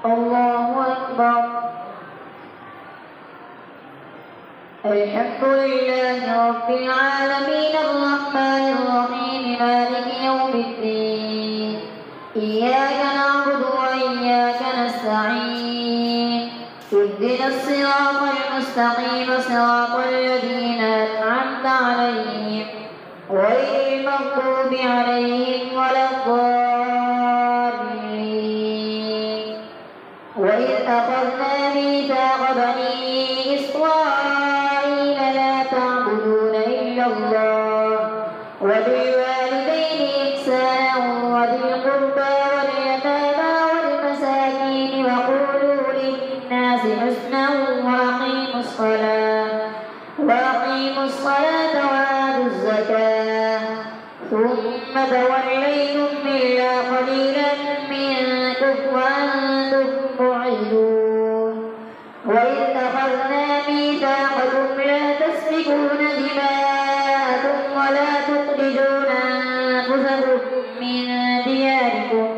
الله أكبر. الحمد لله رب العالمين الرحمن الرحيم مالك يوم الدين إياك نعبد وإياك نستعين اهدنا الصراط المستقيم صراط الذين أنعمت عليهم غير المغضوب عليهم ولا الضالين. وإذ أخذنا ميثاق بني إسرائيل لا تعبدون إلا الله وبالوالدين إحسانا وذي القربى واليتامى والمساكين وقولوا للناس حسنا وأقيموا الصلاة وآتوا الزكاة ثم توليتم إلا قليلا منكم وأنتم معرضون. وإذ أخذنا ميثاقكم لا تسفكون دماءكم ولا تخرجون أنفسكم من دياركم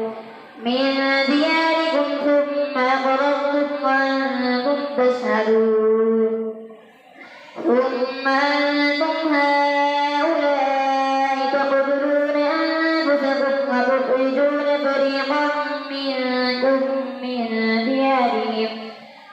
ثم أقررتم وأنتم تشهدون. ثم أنتم هؤلاء تقتلون أنفسكم وتخرجون فريقا منكم من ديارهم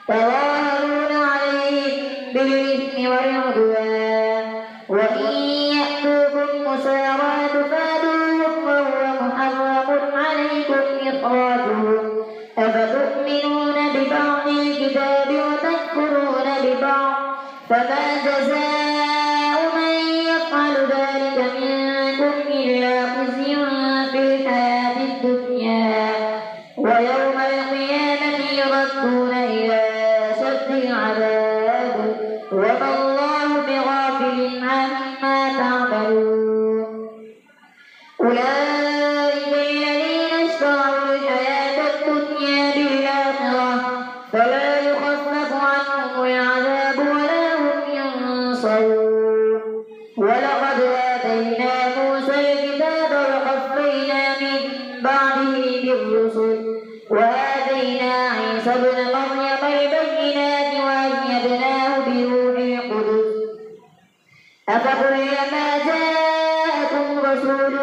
تظاهرون عليهم بالإثم والعدوان وإن يأتوكم مسارى تفادوهم وهو محرم عليكم إخراجهم أفتؤمنون ببعض الكتاب وتكفرون ببعض فما جزاء من يفعل ذلك منكم إلا خزي في الحياة الدنيا ويوم القيامة يردون إلى أشد العذاب وما الله بغافل عما تعملون. أولئك الذين اشتروا الحياة الدنيا بالآخرة فلا يخفف عنهم العذاب ولا هم ينصرون. ولقد آتينا موسى الكتاب وقفينا من بعده بالرسل وآتينا عيسى ابن مريم البينات وأيدناه بروح القدس أفكلما جاءكم رسول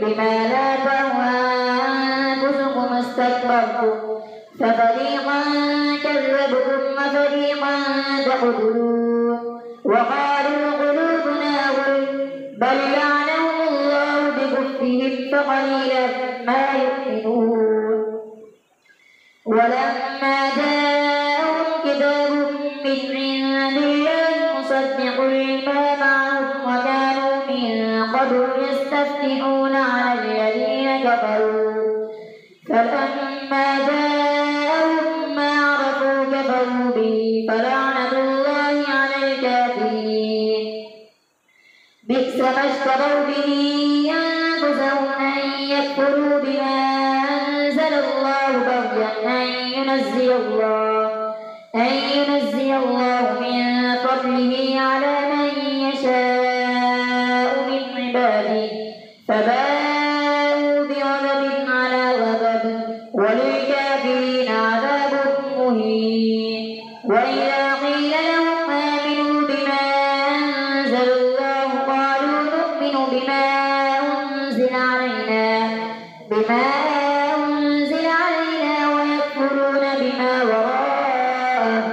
بما لا تهوى أنفسكم استكبرتم ففريقا كذبتم وفريقا تقتلون. وقالوا قلوبنا غلف بل لعنهم الله بكفرهم فقليلا ما يؤمنون. ولما جاءهم كتاب من عند الله مصدق لما معهم وكانوا من قبل يستفتحون على الذين كفروا فلما جاءهم ما عرفوا كفروا به فلعنة الله على الكافرين. بئس ما اشتروا به أنفسهم أن يكفروا بما أنزل الله بغيا أن ينزل الله من فضله على من يشاء من عباده فباءوا بغضب على غضب وللكافرين عذاب مهين. وإذا قيل لهم آمنوا بما أنزل الله قالوا نؤمن بما أنزل علينا ويكفرون بما وراءه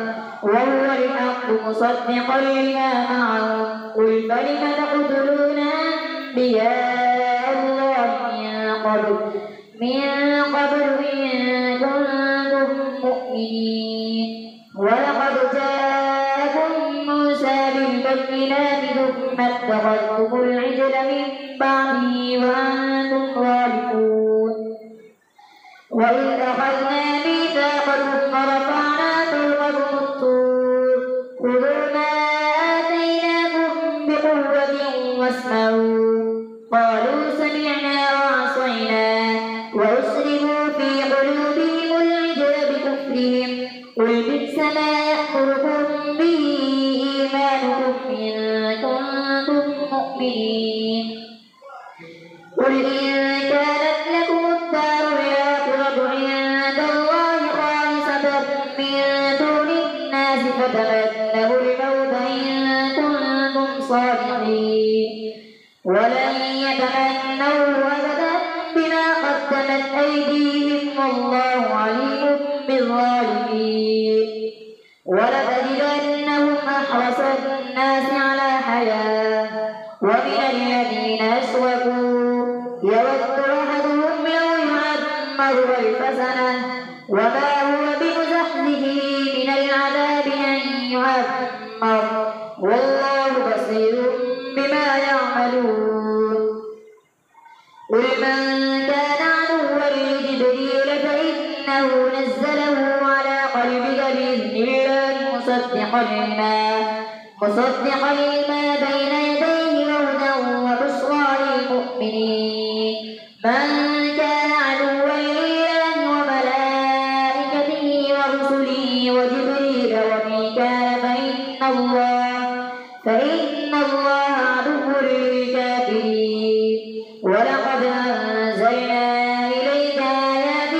وهو الحق مصدقا لما معهم قل فلم تقتلون أنبياء الله من قبل إن كنتم مؤمنين. ولقد جاءكم موسى بالبينات ثم اتخذتم العجل من بعده وأنتم ظالمون. وإذ أخذنا ميثاقكم ورفعنا فوقكم الطور خذوا ما آتيناكم بقوة واسمعوا قالوا سمعنا وعصينا وأشربوا في قلوبهم العجل بكفرهم قل بئس ما يأمركم به إيمانكم إن كنتم مؤمنين. قل إن كانت لكم الدار الآخرة عند الله فتمنوا الموت إن كنتم صادقين ولن يتمنوا أبدا بما قدمت أيديهم والله عليم بالظالمين ولتجدنهم أحرص الناس على حياة ومن الذين أشركوا يود أحدهم لو يعمر 1000 سنة وما هو بمزحزحه من العذاب أن يعمر والله بصير بما يعملون قل من كان عدوا لجبريل فإنه نزله على قلبك بإذن الله مصدقا لما بين يديه وهدى وبشرى للمؤمنين من كان عدوا لله وملائكته ورسله وجبريل وميكال فإن الله عدو للكافرين ولقد أنزلنا إليك آيات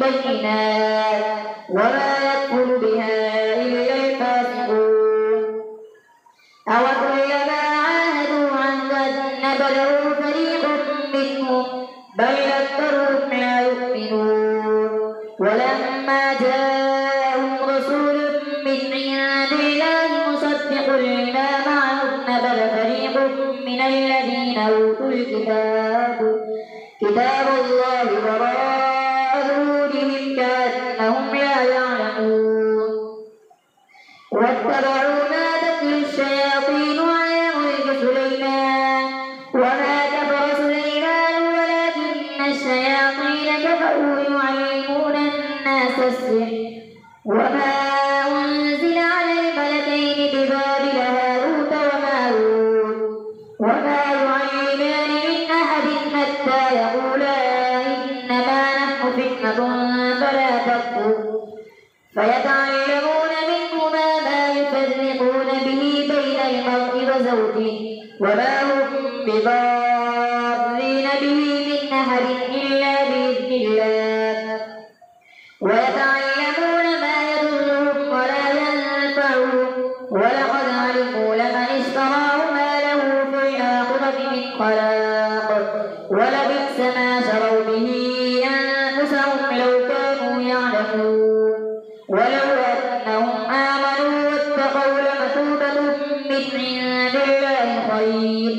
بينات وما يكفر بها إلا الفاسقون أوكلما عاهدوا عهدا نبذه فريق منهم بل أكثرهم لا يؤمنون ولما جاءهم رسول من عند الله مصدق لما معهم نبذ فريق من الذين أوتوا كتاب الله وراء ظهورهم كأنهم لا يعلمون واتبعوا ما تتلو الشياطين على ملك سليمان وما كفر سليمان ولكن الشياطين كفروا يعلمون الناس السحر وما أنزل على الملكين ببابل هاروت وماروت وما يعلمان من أحد حتى يقولا إنما نحن فتنة فلا تكفر فيتعلمون منهما ما يفرقون به بين المرء وزوجه وما هم بضارين به من أحد إلا بإذن الله ويتعلمون ما يضرهم ولا ينفعهم ولقد علموا لمن اشتراه ما له في الآخرة من خلاق ولبئس ما شروا به أنفسهم لو كانوا يعلمون ولو أنهم آمنوا واتقوا لمثوبة من عند الله خير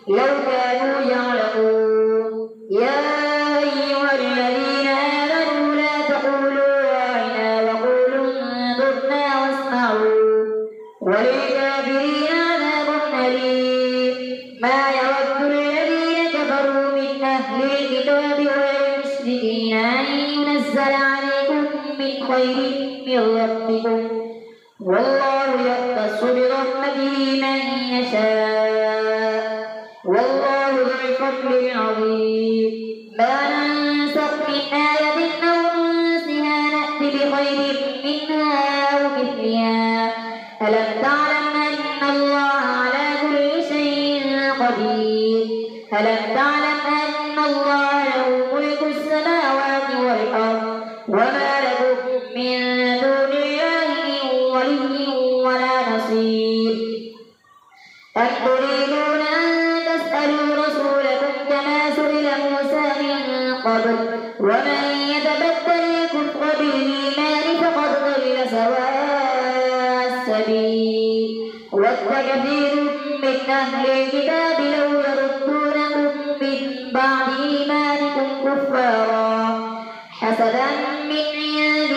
لو كانوا يعلمون يا أيها الذين آمنوا لا تقولوا راعنا وقولوا انظرنا واسمعوا وللكافرين عذاب أليم ما يود الذين كفروا من أهل الكتاب والمشركين أن ينزل عليكم من خير من ربكم والله يختص برحمته من يشاء والله ذو الفضل العظيم ما ننسخ من آية أو ننسها نأت بخير منها أو مثلها ألم تعلم أن الله على كل شيء قدير ألم تعلم أن الله له ملك السماوات والأرض وما لكم من دون الله من ولي ولا نصير أم تريدون أن تسألوا رسولكم كما سئل موسى من قبل ومن يتبدل الكفر بالإيمان فقد ضل سواء السبيل ود كثير من أهل الكتاب لو يردونكم من بعد إيمانكم كفارا حسدا من عند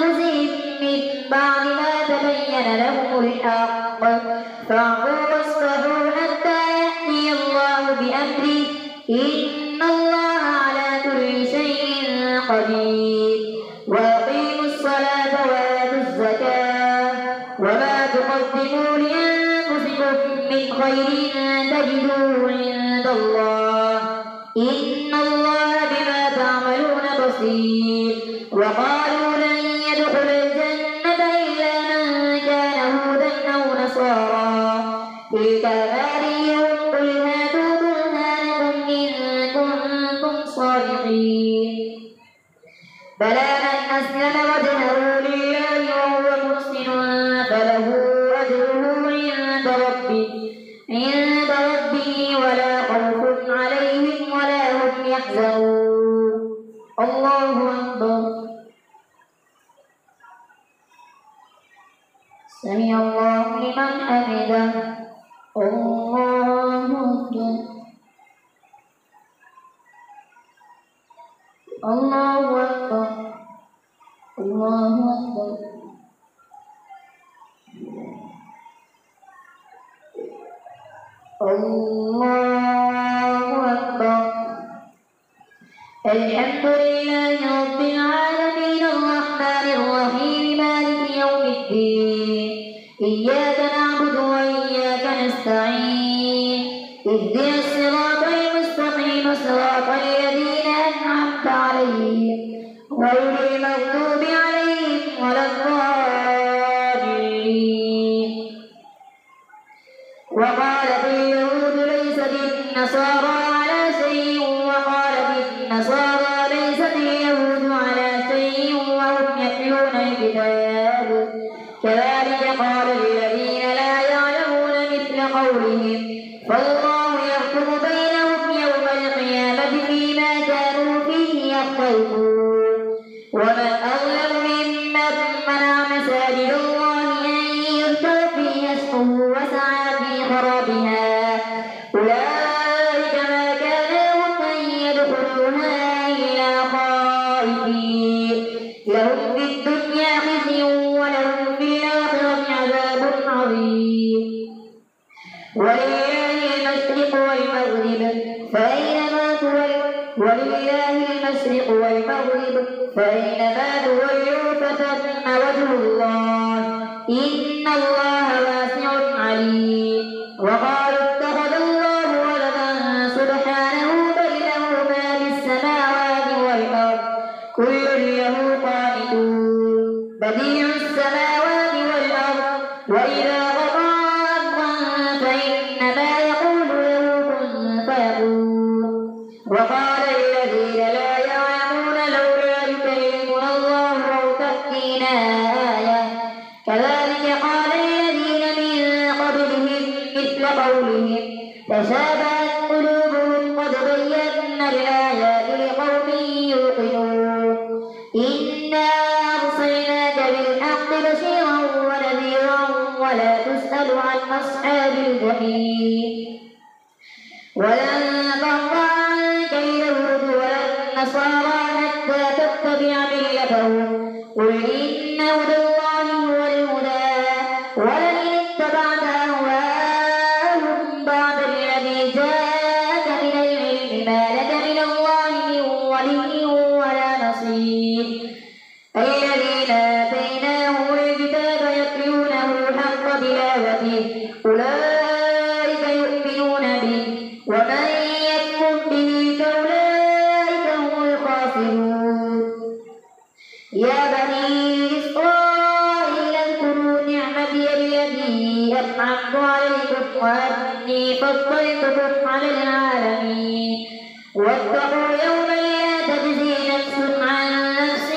أنفسهم من بعد ما تبين لهم الحق فاعفوا واصفحوا حتى يأتي الله بأمره إن الله على كل شيء قدير وأقيموا الصلاة وآتوا الزكاة وما تقدموا لأنفسكم من خير تجدوه عند الله إن الله بما تعملون بصير وقالوا لن يدخل الجنة إلا من كان هودا أو نصارى تلك أمانيهم قل هاتوا برهانكم إن كنتم صادقين بلى من أسلم وجهه لله وهو محسن فله أجره عند ربه ولا خوف عليهم ولا هم يحزنون. الله أكبر. سمع الله لمن حمده. الله أكبر. الله أكبر. الله أكبر. الله أكبر. الحمد لله رب العالمين الرحمن الرحيم مالك يوم الدين إياك نعبد وإياك نستعين اهدنا الصراط المستقيم صراط الذين أنعمت عليهم غير المغضوب عليهم ولا الضالين. وقالت اليهود ليست النصارى على شيء وقالت النصارى ليست اليهود على شيء وهم يتلون الكتاب كذلك قال الذين لا يعلمون مثل قولهم فالله يحكم بينهم يوم القيامة فيما كانوا فيه يختلفون. ومن أظلم ممن منع مساجد الله أن يذكر فيها اسمه وسعى في خرابها أولئك ما كان لهم أن يدخلوها إلا خائفين لهم في الدنيا خزي ولهم في الآخرة عذاب عظيم. ولله المشرق والمغرب فأينما تولوا فثم وجه الله إن الله واسع عليم. وقالوا اتخذ الله ولدا سبحانه بل له ما في السماوات والأرض كل له قانتون بديع السماوات والأرض وإذا قضى أمرا فإنما يقول له كن فيكون. وقال الذين لا يعلمون لولا يكلمنا الله أو تأتينا آية كذلك قال الذين من قبلهم مثل قولهم تشابهت قلوبهم قد بينا الآيات لقوم يوقنون. إنا أرسلناك بالحق بشيرا ونذيرا ولا تسأل عن أصحاب الجحيم. ولن ترضى عنك اليهود ولا النصارى حتى تتبع ملتهم قل إن هدى الله هو الهدى ولئن اتبعت أهواءهم بعد الذي جاءك من العلم ما لك من الله من ولي ولا نصير. الذين آتيناهم الكتاب يتلونه حق تلاوته أولئك يؤمنون به ومن يكفر به فأولئك هم الخاسرون. يا بني إسرائيل اذكروا نعمتي التي أنعمت عليكم وأني فضلتكم على العالمين. واتقوا يوما لا تجزي نفس عن نفس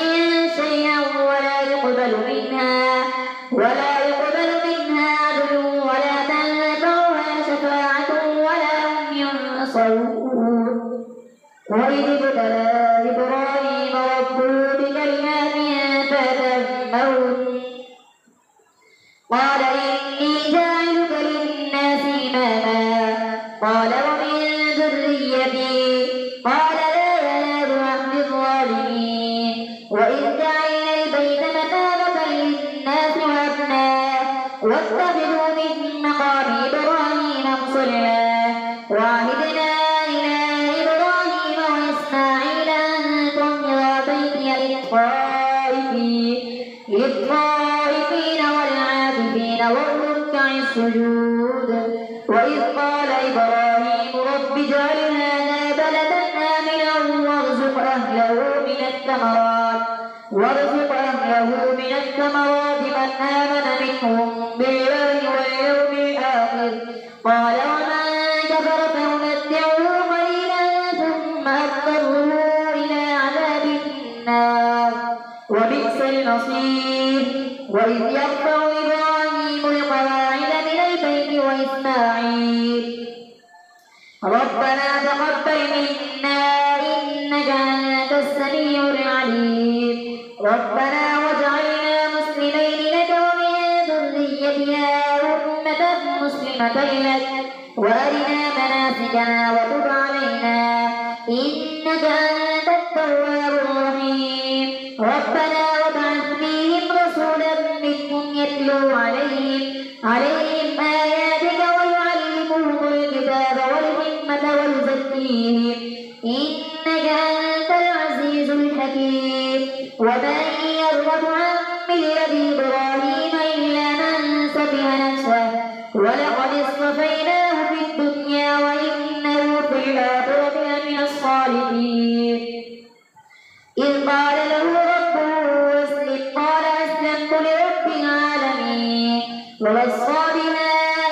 شيئا ولا يقبل منها عدل ولا تنفعها شفاعة ولا هم ينصرون. وإذ ابتلى إبراهيم ربه بكلمات فأتمهن قال إني جاعلك للناس إماما قال ومن ذريتي قال لا ينال عهد الظالمين. وإذ جعلنا البيت مثابة للناس وأمنا واتخذوا من مقام إبراهيم مصلى وعهدنا إلى إبراهيم وإسماعيل أن طهرا بيتي للطائفين والعاكفين والركع السجود. وإذ قال إبراهيم رب اجعل هذا بلدا آمنا وارزق أهله من الثمرات من آمن منهم بالله واليوم الآخر قال ومن كفر فنمتعه قليلا ثم أضطره إلى عذاب النار وبئس المصير. وإذ يرفع إبراهيم إبراهيم القواعد من البيت وإسماعيل ربنا تقبل منا إنك أنت السميع العليم ربنا واجعلنا مسلمين لك ومن ذريتنا أمة مسلمة لك وأرنا مناسكنا وتب علينا إنك أنت التواب الرحيم ربنا وابعث فيهم رسولا منهم يتلو عليهم آياتك ويعلمهم الكتاب والحكمة ويزكيهم إنك أنت العزيز الحكيم ومن يرغب عن ملة إبراهيم إلا من سفه نفسه ولقد اصطفيناه في الدنيا وإنه في الآخرة لمن الصالحين إذ قال له ربه أسلم قال أسلمت لرب العالمين ووصى بها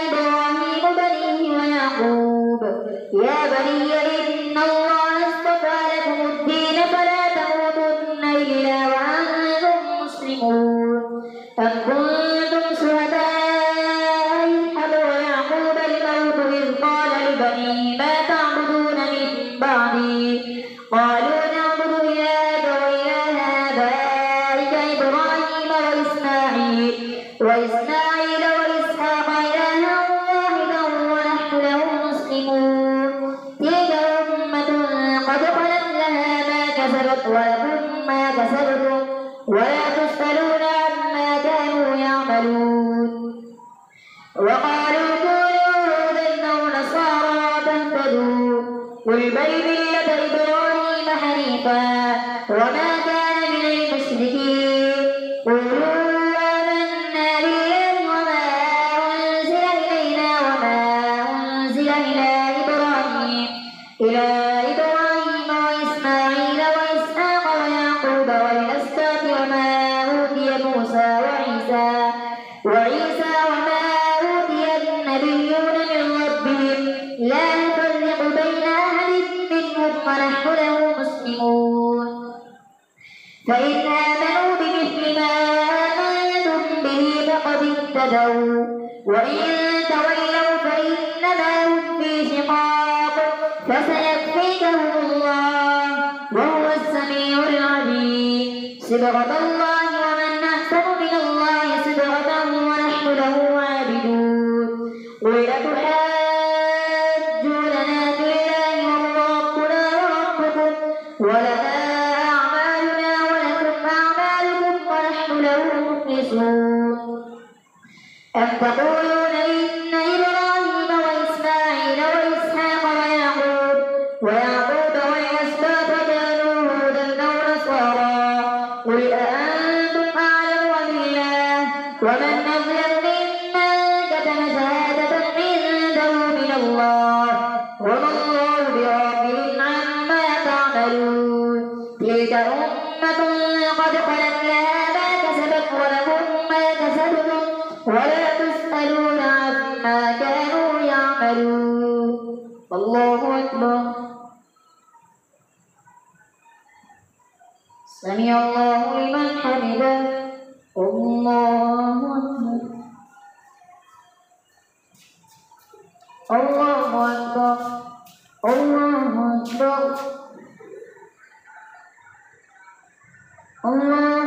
إبراهيم بنيه ويعقوب يا بني إن الله اصطفى لكم الدين فلا تموتن إلا وأنتم مسلمون أم كنتم شهداء إذ حضر يعقوب الموت إذ قال لبنيه ما تعبدون من بعدي قالوا نعبد إلهك وإله آبائك إبراهيم وإسماعيل وإسحاق إلها واحدا ونحن له مسلمون تلك أمة قد خلت لها ما كسبت ولكم ما كسبتم ولا تسألون عما كانوا يعملون وقالوا كونوا هودا أو نصارى تهتدوا قل بل ملة إبراهيم حنيفا وما كان من المشركين قولوا آمنا بالله وما أنزل إلينا وما أنزل إلى إبراهيم وإسماعيل وإسحاق ويعقوب والأسباط وما أوتي موسى وعيسى وما أوتي النبيون من ربهم لا نفرق بين أحد منهم ونحن له مسلمون فإن آمنوا بمثل ما آمنتم به فقد اهتدوا وإن تولوا فإنما هم في شقاق فسيكفيكهم الله وهو السميع العليم صبغة الله ومن أحسن من الله صبغة ونحن له عابدون قل أتحاجوننا في الله وهو ربنا وربكم ولنا أعمالنا ولكم أعمالكم ونحن له مخلصون أم تقولون إن إبراهيم وإسماعيل وإسحاق ويعقوب والأسباط كانوا هودا أو نصارى قل أأنتم أعلم أم الله ومن أظلم ممن كتم شهادة عنده من الله وما الله بغافل عما تعملون تلك أمة قد خلت لها ما كسبت ولكم ما كسبتم ولا تسألون عما كانوا يعملون الله أكبر سمع الله لمن حمده الله أكبر الله أكبر الله أكبر الله